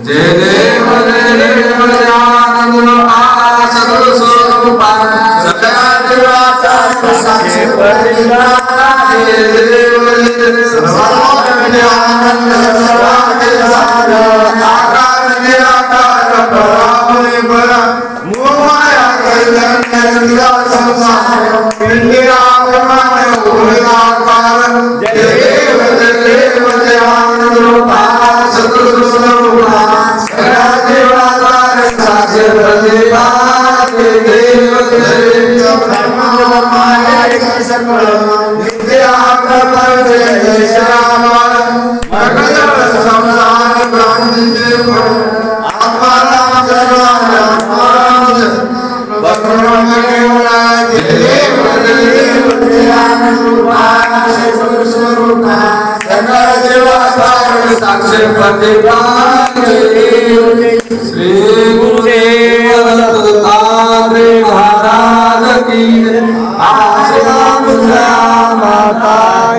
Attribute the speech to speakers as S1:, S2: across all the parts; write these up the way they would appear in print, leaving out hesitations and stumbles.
S1: जय देव ज्ञानरूपा सद्गुरुस्वरूपा सकल देवता साक्षी प्रतिष्ठा जय देव सर्वानंद सर्वांग सार आकार निराकार परामुनि पर मोहमाया कल्याण संसार इंदिरा ब्रह्मांड उदाकार जय देव ज्ञानरूपा सद्गुरुस्वरूपा सकल देवता साक्षी प्रतिष्ठा जय देव ब्रह्मांड सकल विद्या प्रपंच जय श्याम मगध संसार क्रांति आत्मा राम बकरम केवला जय देव ज्ञानरूपा सद्गुरुस्वरूपा सकल देवता साक्षी प्रतिष्ठा जय देव श्री गुरुदेव दत्तात्रेय महाराज की माता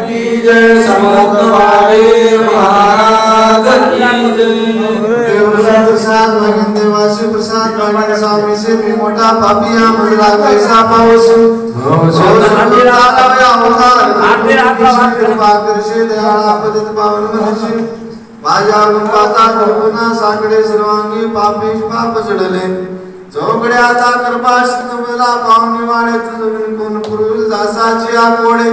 S1: की जय समर्थ वाले महाराज की जय प्रसाद देवासी प्रसाद स्वामी से भी मोठा पापिया मुझला पैसा पाऊस कृपा करशे दयाळा पतित पावन मनशी माझ्या गुणपाता गुणा साकडे सर्वांगी पापेश पाप चढले चौकडे आता कृपाश्रित मला पावनी वाणे तुझं कोण पुरुष दासाची आकोडे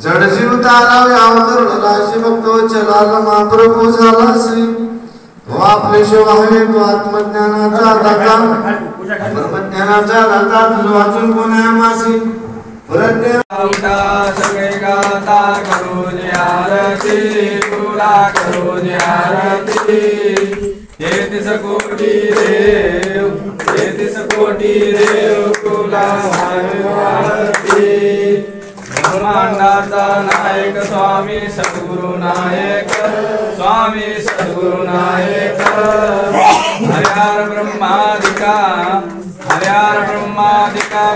S1: जड जीव तारा अवतरणला शिवभक्त चलाला महाप्रभू झाला श्री तो आपले शिव आहे तो आत्मज्ञानाचा दाता ब्रह्मज्ञानाचा दाता तुझं वाचून कोण आहे मासी प्रज्ञा सगळे गाता करो आरती तुला करो आरती 33 कोटी देव तुला आरती ब्रह्मांडाचा नायक स्वामी सद्गुरु नायक हरिहर ब्रह्मादिका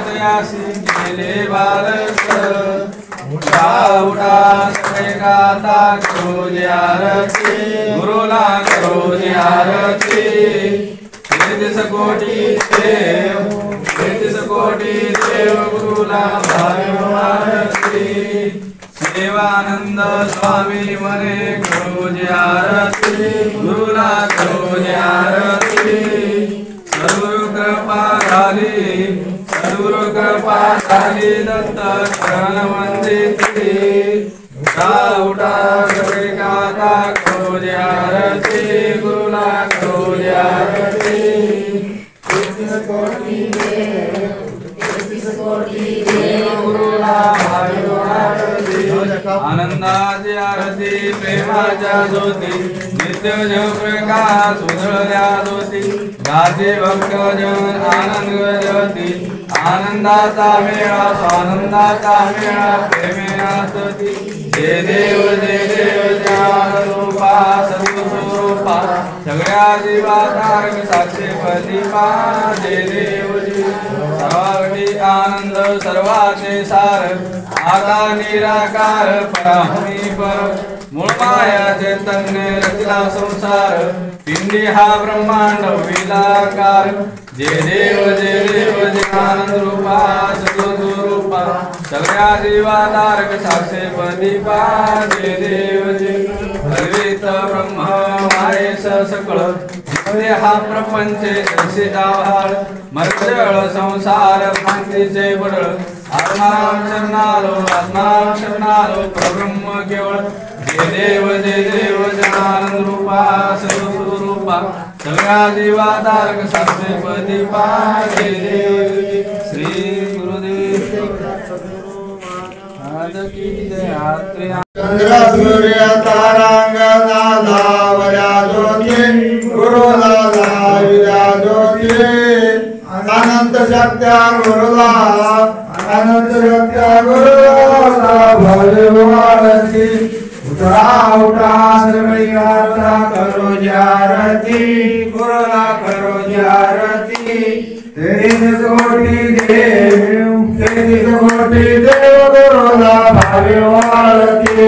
S1: तयासी गेले बालक उठा सगळे गाता करो आरती गुरुला करो आरती 33 कोटी देव गुरुला आरती सेवानंद स्वामी मने करो आरती गुरुला करो आरती सद्गुरु कृपा झाली दत्त शरण वंदिती उठा सगळे गाता करो आरती गुरुला करो आरती 33 कोटी देव गुरुला आरती आनंदाची आरती प्रेमाच्या ज्योती नित्य जग प्रकाश उजळल्या ज्योती गाते भक्तजन आनंद ज्योती आनंदाचा मेळा स्वानंदाचा मेळा प्रेमेना स्तुती जय देव ज्ञानरूपा सद्गुरुस्वरूपा सगळ्या जीवाधारक साक्षी प्रतिभा जय देव सर्वांगी आनंद सर्वाचे सार आकार निराकार पराहुनी पर मूळ माया चैतन्य रचिला संसार पिंडी हा ब्रह्मांड विलाकार जय देव ज्ञानरूपा सद्गुरुरूपा सगळ्या जीवाधारक साक्षी प्रतिभा जय देव हरित ब्रह्म माहेश सकळ हा प्रपंच दर्शितावाळ मर्जळ संसार भ्रांतीचे बडळ आत्माराम शरणालो परब्रह्म केवळ जय देव ज्ञानरूपा सद्गुरुरूपा सगळ्या जीवाधारक साक्षी प्रतिभा जय देव श्री गुरुदेव की जय चंद्र सूर्य तारांगना लावल्या ज्योती गुरुला लाविल्या ज्योती अनंत शक्त्या गुरुला भगवानची उठा सगळी गाथा करो आरती गुरुला करो आरती 33 कोटी देव गुरुला भावे आरती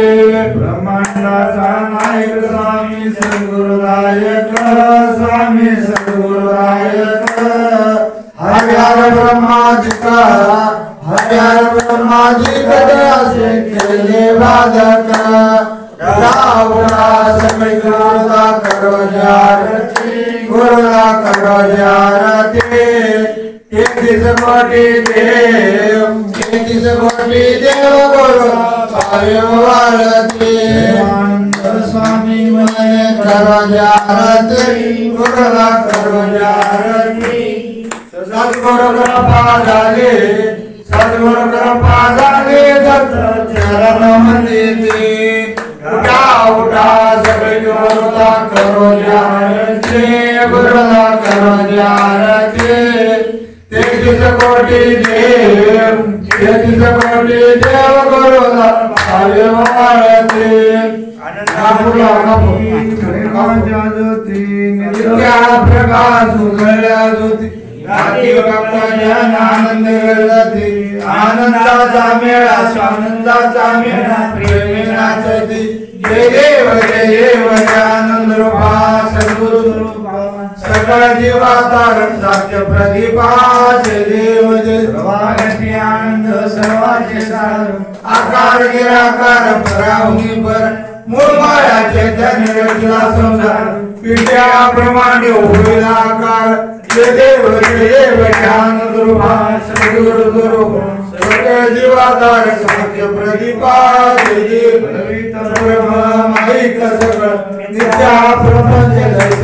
S1: ब्रह्मांडाचा नायक स्वामी सद्गुरु नायक
S2: स्वामी सद्गुरुरायक हर हर ब्रह्मादिक हर ब्रह्मादिक असे केले वादक रावणा समय गुरुला करो जारती गुरुला करो जारती 31 कोटी देव गुरु आरती स्वामी मने करो जारती गुरुला करो जारती सद्गुरु कृपा झाली दत्त चरण मंदिरी उठा उठा सगळे गुरुला करो जारती गुरुला करो जारती 33 कोटी देव गुरुला आरती प्रकाश उघडल्या ज्योती आनंद गळती आनंदाचा मेळा स्वानंदाचा मेळा प्रेमी नाचती जय देव आनंद रूपा सद्गुरु सकळ जीवाचा रक्षाच्य प्रदीपा जय देव जय सर्वांची आनंद सर्वांचे सार आकार निराकार पराहुनी पर मूळमायाचे धन्य संसार पिठ्याप्रमाणे होईल आकार जय देव आनंद रूपा सद्गुरु गुरु सकळ जीवाचा रक्षाच्य प्रदीपा जय देव माईक सकळ नित्या प्रपंच